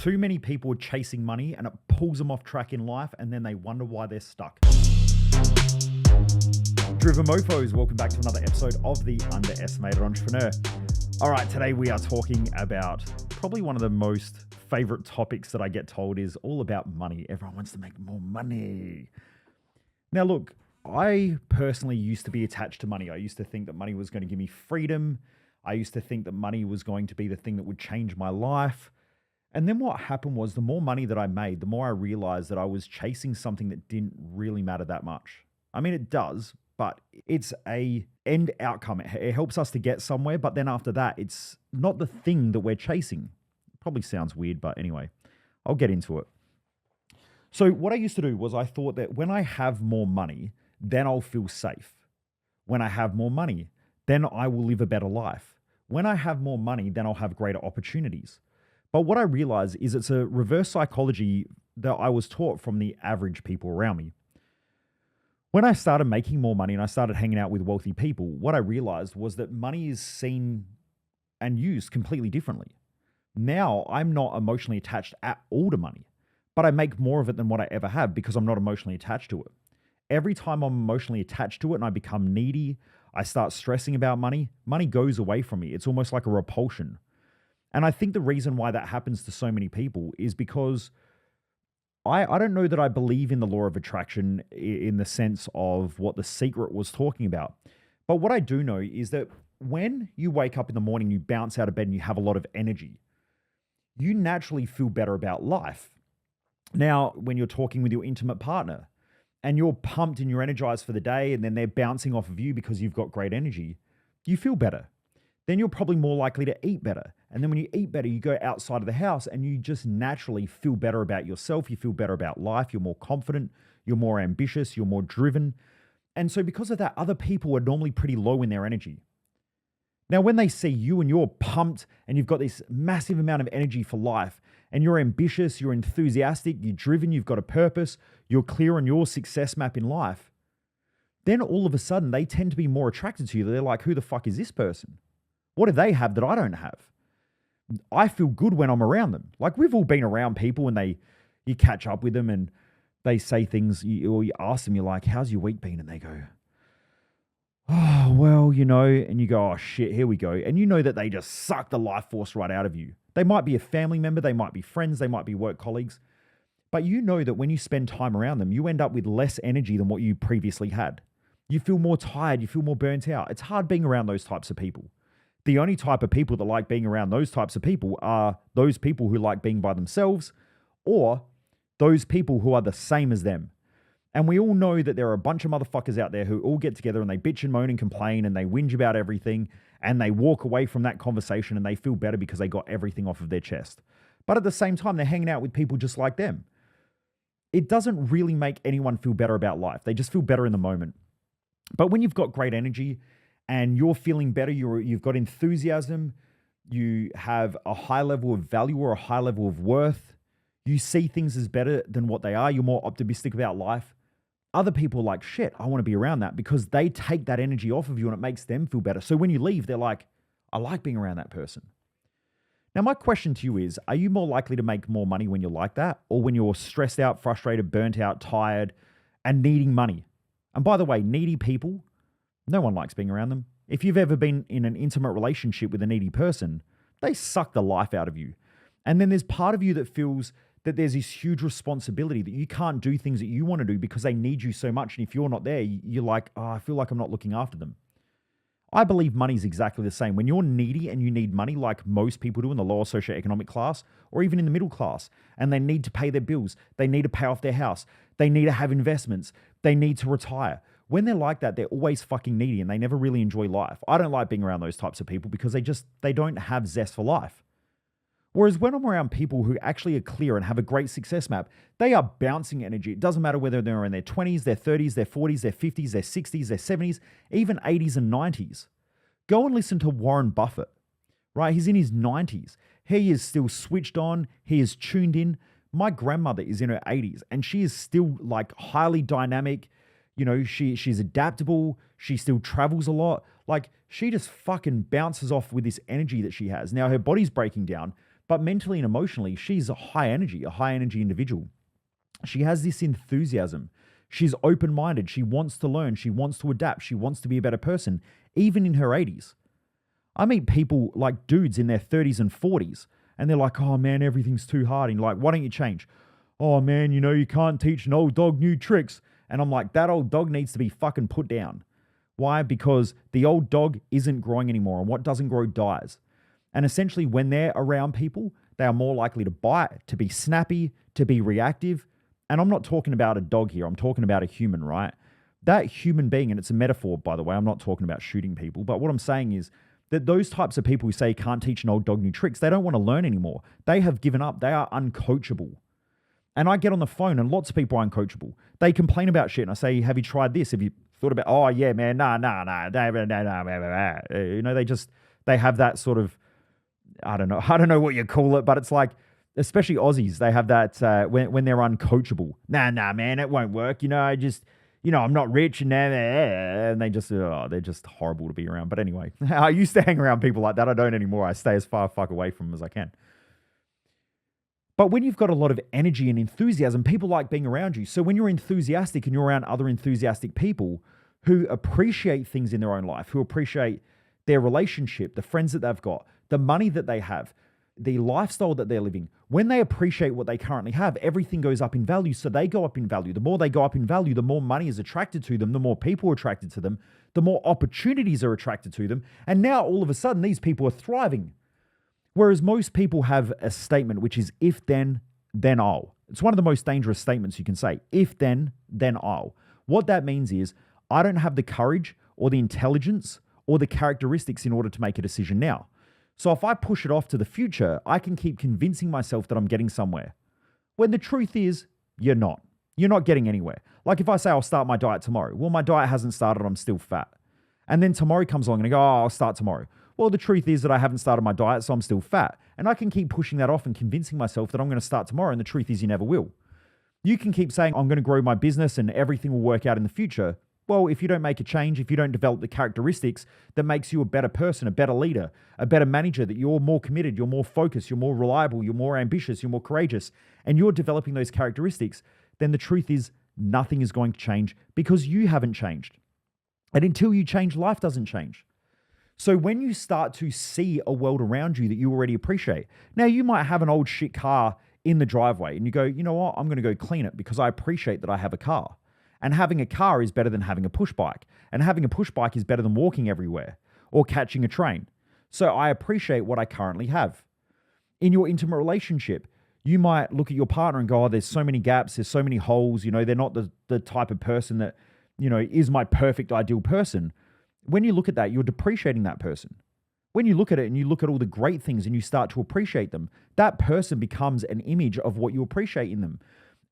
Too many people are chasing money and it pulls them off track in life and then they wonder why they're stuck. Driven Mofos, welcome back to another episode of The Underestimated Entrepreneur. All right, today we are talking about probably one of the most favorite topics that I get told is all about money. Everyone wants to make more money. Now look, I personally used to be attached to money. I used to think that money was going to give me freedom. I used to think that money was going to be the thing that would change my life. And then what happened was the more money that I made, the more I realized that I was chasing something that didn't really matter that much. I mean, it does, but it's a end outcome. It helps us to get somewhere, but then after that, it's not the thing that we're chasing. It probably sounds weird, but anyway, I'll get into it. So what I used to do was I thought that when I have more money, then I'll feel safe. When I have more money, then I will live a better life. When I have more money, then I'll have greater opportunities. But what I realized is it's a reverse psychology that I was taught from the average people around me. When I started making more money and I started hanging out with wealthy people, what I realized was that money is seen and used completely differently. Now I'm not emotionally attached at all to money, but I make more of it than what I ever have because I'm not emotionally attached to it. Every time I'm emotionally attached to it and I become needy, I start stressing about money, money goes away from me. It's almost like a repulsion. And I think the reason why that happens to so many people is because I don't know that I believe in the law of attraction in the sense of what The Secret was talking about. But what I do know is that when you wake up in the morning, you bounce out of bed and you have a lot of energy, you naturally feel better about life. Now, when you're talking with your intimate partner and you're pumped and you're energized for the day and then they're bouncing off of you because you've got great energy, you feel better. Then you're probably more likely to eat better. And then when you eat better, you go outside of the house and you just naturally feel better about yourself. You feel better about life. You're more confident. You're more ambitious. You're more driven. And so because of that, other people are normally pretty low in their energy. Now, when they see you and you're pumped and you've got this massive amount of energy for life and you're ambitious, you're enthusiastic, you're driven, you've got a purpose, you're clear on your success map in life, then all of a sudden they tend to be more attracted to you. They're like, who the fuck is this person? What do they have that I don't have? I feel good when I'm around them. Like we've all been around people and you catch up with them and they say things or you ask them, you're like, how's your week been? And they go, oh, well, and you go, oh shit, here we go. And you know that they just suck the life force right out of you. They might be a family member. They might be friends. They might be work colleagues. But you know that when you spend time around them, you end up with less energy than what you previously had. You feel more tired. You feel more burnt out. It's hard being around those types of people. The only type of people that like being around those types of people are those people who like being by themselves or those people who are the same as them. And we all know that there are a bunch of motherfuckers out there who all get together and they bitch and moan and complain and they whinge about everything and they walk away from that conversation and they feel better because they got everything off of their chest. But at the same time, they're hanging out with people just like them. It doesn't really make anyone feel better about life. They just feel better in the moment. But when you've got great energy, and you're feeling better, you've got enthusiasm, you have a high level of value or a high level of worth, you see things as better than what they are, you're more optimistic about life. Other people are like, shit, I want to be around that because they take that energy off of you and it makes them feel better. So when you leave, they're like, I like being around that person. Now, my question to you is, are you more likely to make more money when you're like that or when you're stressed out, frustrated, burnt out, tired, and needing money? And by the way, needy people, no one likes being around them. If you've ever been in an intimate relationship with a needy person, they suck the life out of you. And then there's part of you that feels that there's this huge responsibility that you can't do things that you want to do because they need you so much. And if you're not there, you're like, oh, I feel like I'm not looking after them. I believe money's exactly the same. When you're needy and you need money like most people do in the lower socioeconomic class or even in the middle class, and they need to pay their bills, they need to pay off their house, they need to have investments, they need to retire. When they're like that, they're always fucking needy and they never really enjoy life. I don't like being around those types of people because they don't have zest for life. Whereas when I'm around people who actually are clear and have a great success map, they are bouncing energy. It doesn't matter whether they're in their 20s, their 30s, their 40s, their 50s, their 60s, their 70s, even 80s and 90s. Go and listen to Warren Buffett, right? He's in his 90s. He is still switched on. He is tuned in. My grandmother is in her 80s and she is still like highly dynamic. She's adaptable. She still travels a lot. Like she just fucking bounces off with this energy that she has. Now her body's breaking down, But mentally and emotionally, she's a high energy individual. She has this enthusiasm. She's open-minded. She wants to learn. She wants to adapt. She wants to be a better person, even in her 80s. I meet people like dudes in their 30s and 40s, and they're like, oh man, everything's too hard. And you're like, why don't you change? Oh man, you can't teach an old dog new tricks. And I'm like, that old dog needs to be fucking put down. Why? Because the old dog isn't growing anymore, and what doesn't grow dies. And essentially, when they're around people, they are more likely to bite, to be snappy, to be reactive. And I'm not talking about a dog here. I'm talking about a human, right? That human being, and it's a metaphor, by the way. I'm not talking about shooting people. But what I'm saying is that those types of people who say can't teach an old dog new tricks, they don't want to learn anymore. They have given up. They are uncoachable. And I get on the phone, and lots of people are uncoachable. They complain about shit, and I say, have you tried this? Have you thought about, oh yeah, man, nah. They have that sort of, I don't know what you call it, but it's like, especially Aussies, they have that when they're uncoachable. Nah, man, it won't work. I'm not rich and they're just horrible to be around. But anyway, I used to hang around people like that. I don't anymore. I stay as far away from them as I can. But when you've got a lot of energy and enthusiasm, people like being around you. So when you're enthusiastic and you're around other enthusiastic people who appreciate things in their own life, who appreciate their relationship, the friends that they've got, the money that they have, the lifestyle that they're living, when they appreciate what they currently have, everything goes up in value. So they go up in value. The more they go up in value, the more money is attracted to them, the more people are attracted to them, the more opportunities are attracted to them. And now all of a sudden, these people are thriving. Whereas most people have a statement, which is if then I'll. It's one of the most dangerous statements you can say. If then I'll. What that means is I don't have the courage or the intelligence or the characteristics in order to make a decision now. So if I push it off to the future, I can keep convincing myself that I'm getting somewhere. When the truth is, you're not. You're not getting anywhere. Like if I say I'll start my diet tomorrow. Well, my diet hasn't started. I'm still fat. And then tomorrow comes along and I go, oh, I'll start tomorrow. Well, the truth is that I haven't started my diet, so I'm still fat. And I can keep pushing that off and convincing myself that I'm going to start tomorrow. And the truth is you never will. You can keep saying, I'm going to grow my business and everything will work out in the future. Well, if you don't make a change, if you don't develop the characteristics that makes you a better person, a better leader, a better manager, that you're more committed, you're more focused, you're more reliable, you're more ambitious, you're more courageous, and you're developing those characteristics, then the truth is nothing is going to change because you haven't changed. And until you change, life doesn't change. So when you start to see a world around you that you already appreciate, now you might have an old shit car in the driveway and you go, you know what, I'm going to go clean it because I appreciate that I have a car. And having a car is better than having a push bike. And having a push bike is better than walking everywhere or catching a train. So I appreciate what I currently have. In your intimate relationship, you might look at your partner and go, oh, there's so many gaps, there's so many holes, they're not the type of person that, is my perfect ideal person. When you look at that, you're depreciating that person. When you look at it and you look at all the great things and you start to appreciate them, that person becomes an image of what you appreciate in them.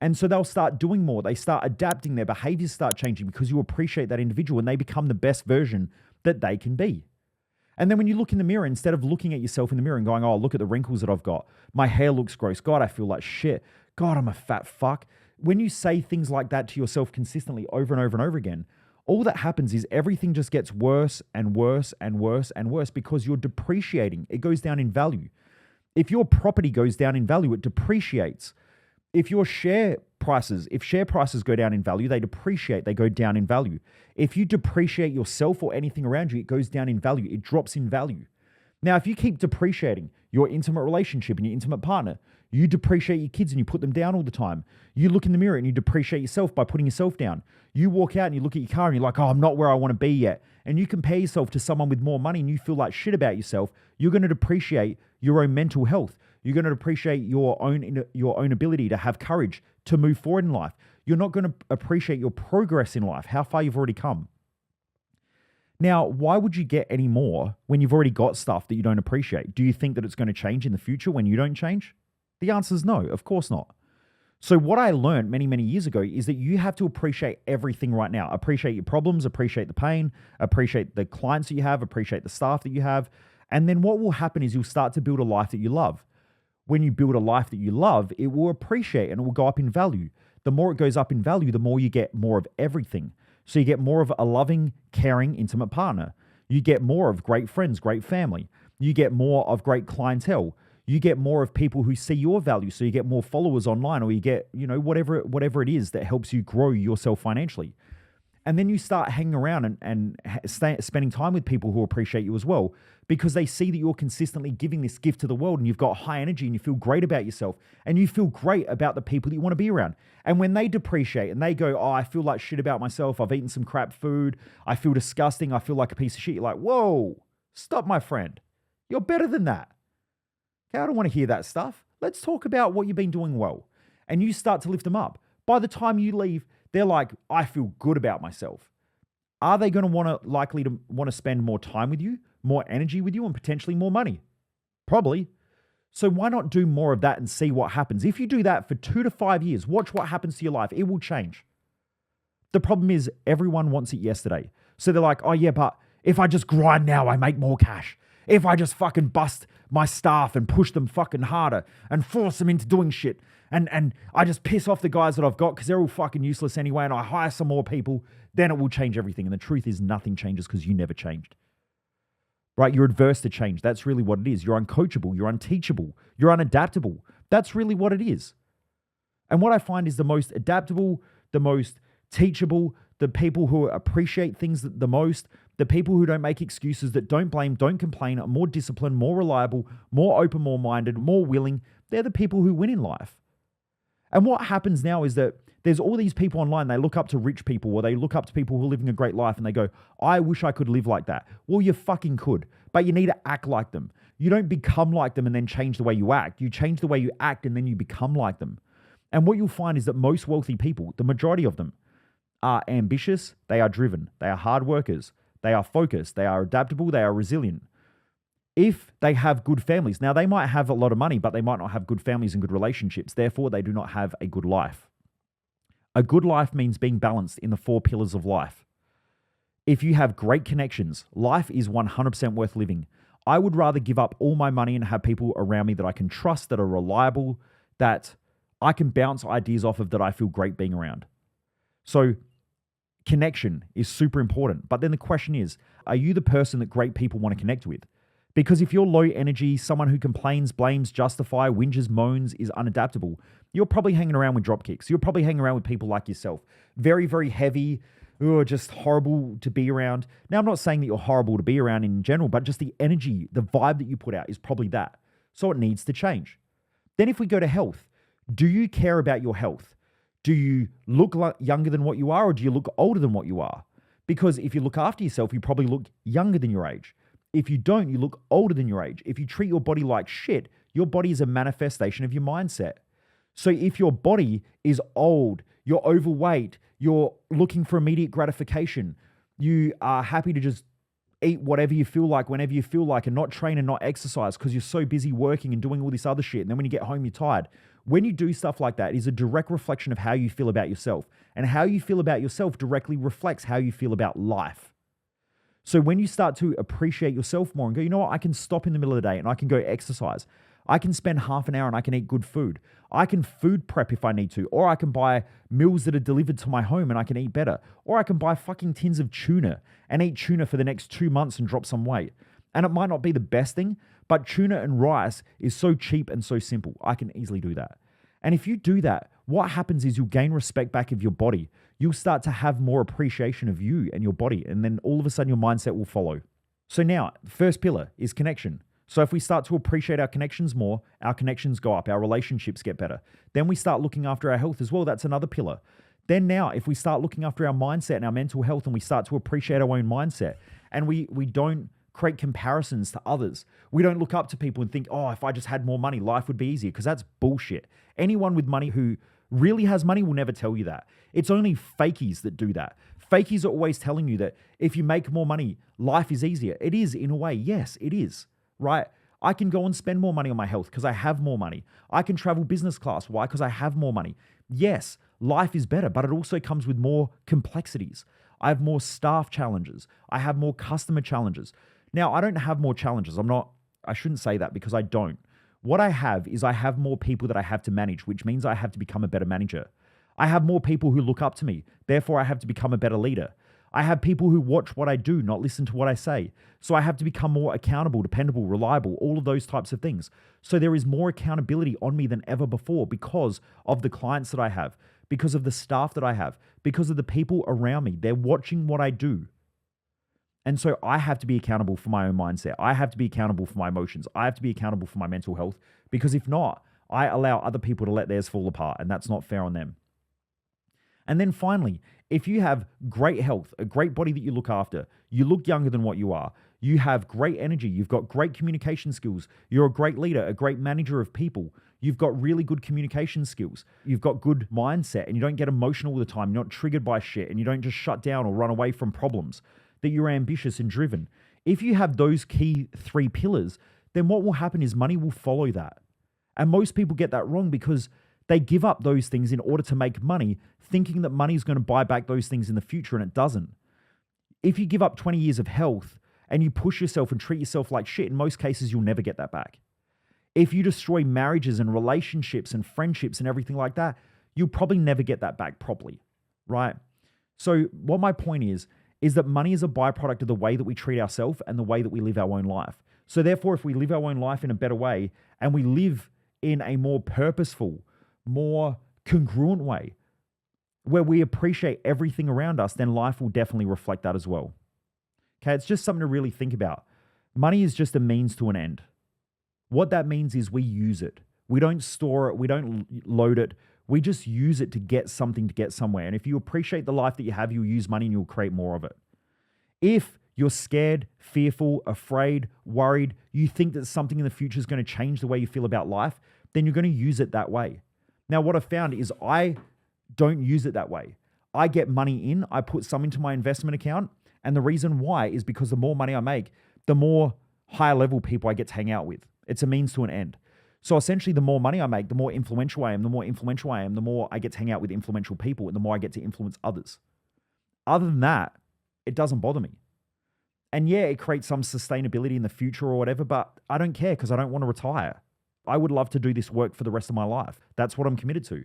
And so they'll start doing more. They start adapting. Their behaviors start changing because you appreciate that individual and they become the best version that they can be. And then when you look in the mirror, instead of looking at yourself in the mirror and going, oh, look at the wrinkles that I've got. My hair looks gross. God, I feel like shit. God, I'm a fat fuck. When you say things like that to yourself consistently over and over and over again, all that happens is everything just gets worse and worse and worse and worse because you're depreciating. It goes down in value. If your property goes down in value, it depreciates. If share prices go down in value, they depreciate, they go down in value. If you depreciate yourself or anything around you, it goes down in value, it drops in value. Now, if you keep depreciating your intimate relationship and your intimate partner, you depreciate your kids and you put them down all the time. You look in the mirror and you depreciate yourself by putting yourself down. You walk out and you look at your car and you're like, oh, I'm not where I want to be yet. And you compare yourself to someone with more money and you feel like shit about yourself. You're going to depreciate your own mental health. You're going to appreciate your own ability to have courage to move forward in life. You're not going to appreciate your progress in life, how far you've already come. Now, why would you get any more when you've already got stuff that you don't appreciate? Do you think that it's going to change in the future when you don't change? The answer is no, of course not. So what I learned many, many years ago is that you have to appreciate everything right now. Appreciate your problems, appreciate the pain, appreciate the clients that you have, appreciate the staff that you have. And then what will happen is you'll start to build a life that you love. When you build a life that you love, it will appreciate and it will go up in value. The more it goes up in value, the more you get more of everything. So you get more of a loving, caring, intimate partner. You get more of great friends, great family. You get more of great clientele. You get more of people who see your value. So you get more followers online, or you get, whatever it is that helps you grow yourself financially. And then you start hanging around and spending time with people who appreciate you as well, because they see that you're consistently giving this gift to the world, and you've got high energy, and you feel great about yourself, and you feel great about the people that you want to be around. And when they depreciate and they go, oh, I feel like shit about myself. I've eaten some crap food. I feel disgusting. I feel like a piece of shit. You're like, whoa, stop, my friend. You're better than that. Okay, I don't want to hear that stuff. Let's talk about what you've been doing well. And you start to lift them up. By the time you leave, they're like, I feel good about myself. Are they going to likely to want to spend more time with you, more energy with you, and potentially more money? Probably. So why not do more of that and see what happens? If you do that for 2 to 5 years, watch what happens to your life. It will change. The problem is everyone wants it yesterday. So they're like, oh yeah, but if I just grind now, I make more cash. If I just fucking bust my staff and push them fucking harder and force them into doing shit, and I just piss off the guys that I've got because they're all fucking useless anyway, and I hire some more people, then it will change everything. And the truth is nothing changes because you never changed. Right? You're adverse to change. That's really what it is. You're uncoachable. You're unteachable. You're unadaptable. That's really what it is. And what I find is the most adaptable, the most teachable, the people who appreciate things the most, the people who don't make excuses, that don't blame, don't complain, are more disciplined, more reliable, more open, more minded, more willing. They're the people who win in life. And what happens now is that there's all these people online, they look up to rich people, or they look up to people who are living a great life, and they go, I wish I could live like that. Well, you fucking could, but you need to act like them. You don't become like them and then change the way you act. You change the way you act and then you become like them. And what you'll find is that most wealthy people, the majority of them, are ambitious, they are driven, they are hard workers, they are focused, they are adaptable, they are resilient. If they have good families, now they might have a lot of money, but they might not have good families and good relationships. Therefore, they do not have a good life. A good life means being balanced in the 4 pillars of life. If you have great connections, life is 100% worth living. I would rather give up all my money and have people around me that I can trust, that are reliable, that I can bounce ideas off of, that I feel great being around. So connection is super important. But then the question is, are you the person that great people want to connect with? Because if you're low energy, someone who complains, blames, justifies, whinges, moans, is unadaptable, you're probably hanging around with dropkicks. You're probably hanging around with people like yourself. Very, very heavy, just horrible to be around. Now, I'm not saying that you're horrible to be around in general, but just the energy, the vibe that you put out is probably that. So it needs to change. Then if we go to health, do you care about your health? Do you look younger than what you are, or do you look older than what you are? Because if you look after yourself, you probably look younger than your age. If you don't, you look older than your age. If you treat your body like shit, your body is a manifestation of your mindset. So if your body is old, you're overweight, you're looking for immediate gratification, you are happy to just eat whatever you feel like, whenever you feel like, and not train and not exercise because you're so busy working and doing all this other shit. And then when you get home, you're tired. When you do stuff like that, it is a direct reflection of how you feel about yourself. And how you feel about yourself directly reflects how you feel about life. So when you start to appreciate yourself more and go, you know what, I can stop in the middle of the day and I can go exercise. I can spend half an hour and I can eat good food. I can food prep if I need to, or I can buy meals that are delivered to my home and I can eat better. Or I can buy fucking tins of tuna and eat tuna for the next 2 months and drop some weight. And it might not be the best thing, but tuna and rice is so cheap and so simple. I can easily do that. And if you do that, what happens is you'll gain respect back of your body. You'll start to have more appreciation of you and your body. And then all of a sudden your mindset will follow. So now, the first pillar is connection. So if we start to appreciate our connections more, our connections go up, our relationships get better. Then we start looking after our health as well. That's another pillar. Then now, if we start looking after our mindset and our mental health, and we start to appreciate our own mindset, and we don't create comparisons to others. We don't look up to people and think, oh, if I just had more money, life would be easier, because that's bullshit. Anyone with money who really has money will never tell you that. It's only fakies that do that. Fakies are always telling you that if you make more money, life is easier. It is, in a way. Yes, it is, right? I can go and spend more money on my health because I have more money. I can travel business class. Why? Because I have more money. Yes, life is better, but it also comes with more complexities. I have more staff challenges. I have more customer challenges. Now, I don't have more challenges. I shouldn't say that, because I don't. What I have is I have more people that I have to manage, which means I have to become a better manager. I have more people who look up to me. Therefore, I have to become a better leader. I have people who watch what I do, not listen to what I say. So I have to become more accountable, dependable, reliable, all of those types of things. So there is more accountability on me than ever before because of the clients that I have, because of the staff that I have, because of the people around me. They're watching what I do. And so I have to be accountable for my own mindset. I have to be accountable for my emotions. I have to be accountable for my mental health, because if not, I allow other people to let theirs fall apart, and that's not fair on them. And then finally, if you have great health, a great body that you look after, you look younger than what you are, you have great energy, you've got great communication skills, you're a great leader, a great manager of people, you've got really good communication skills, you've got good mindset, and you don't get emotional all the time, you're not triggered by shit, and you don't just shut down or run away from problems, that you're ambitious and driven. If you have those key 3 pillars, then what will happen is money will follow that. And most people get that wrong because they give up those things in order to make money, thinking that money is going to buy back those things in the future, and it doesn't. If you give up 20 years of health and you push yourself and treat yourself like shit, in most cases, you'll never get that back. If you destroy marriages and relationships and friendships and everything like that, you'll probably never get that back properly, right? So what my point is that money is a byproduct of the way that we treat ourselves and the way that we live our own life. So therefore, if we live our own life in a better way and we live in a more purposeful, more congruent way, where we appreciate everything around us, then life will definitely reflect that as well. Okay, it's just something to really think about. Money is just a means to an end. What that means is we use it. We don't store it. We don't load it. We just use it to get something, to get somewhere. And if you appreciate the life that you have, you'll use money and you'll create more of it. If you're scared, fearful, afraid, worried, you think that something in the future is going to change the way you feel about life, then you're going to use it that way. Now, what I've found is I don't use it that way. I get money in, I put some into my investment account, and the reason why is because the more money I make, the more higher level people I get to hang out with. It's a means to an end. So essentially, the more money I make, the more influential I am. The more influential I am, the more I get to hang out with influential people, and the more I get to influence others. Other than that, it doesn't bother me. And yeah, it creates some sustainability in the future or whatever, but I don't care because I don't want to retire. I would love to do this work for the rest of my life. That's what I'm committed to.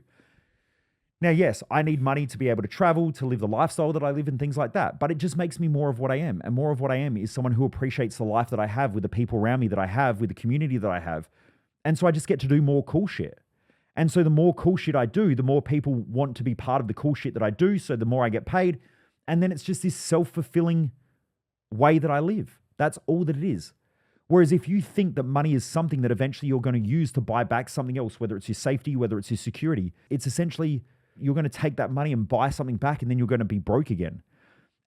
Now, yes, I need money to be able to travel, to live the lifestyle that I live and things like that, but it just makes me more of what I am. And more of what I am is someone who appreciates the life that I have with the people around me that I have, with the community that I have. And so I just get to do more cool shit. And so the more cool shit I do, the more people want to be part of the cool shit that I do. So the more I get paid. And then it's just this self-fulfilling way that I live. That's all that it is. Whereas if you think that money is something that eventually you're going to use to buy back something else, whether it's your safety, whether it's your security, it's essentially you're going to take that money and buy something back, and then you're going to be broke again.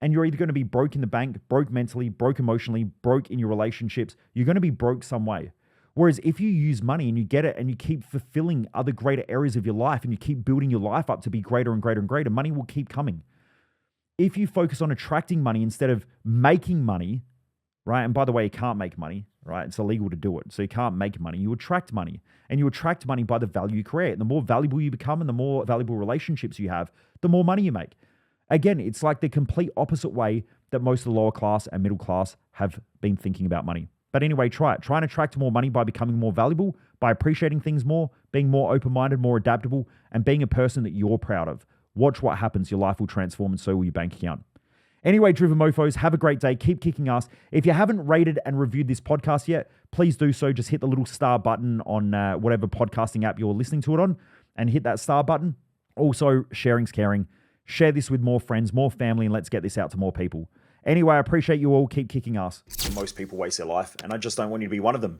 And you're either going to be broke in the bank, broke mentally, broke emotionally, broke in your relationships. You're going to be broke some way. Whereas if you use money and you get it and you keep fulfilling other greater areas of your life and you keep building your life up to be greater and greater and greater, money will keep coming. If you focus on attracting money instead of making money, right? And by the way, you can't make money, right? It's illegal to do it. So you can't make money. You attract money. And you attract money by the value you create. And the more valuable you become and the more valuable relationships you have, the more money you make. Again, it's like the complete opposite way that most of the lower class and middle class have been thinking about money. But anyway, try it. Try and attract more money by becoming more valuable, by appreciating things more, being more open-minded, more adaptable, and being a person that you're proud of. Watch what happens. Your life will transform, and so will your bank account. Anyway, Driven Mofos, have a great day. Keep kicking ass. If you haven't rated and reviewed this podcast yet, please do so. Just hit the little star button on whatever podcasting app you're listening to it on and hit that star button. Also, sharing's caring. Share this with more friends, more family, and let's get this out to more people. Anyway, I appreciate you all. Keep kicking ass. Most people waste their life, and I just don't want you to be one of them.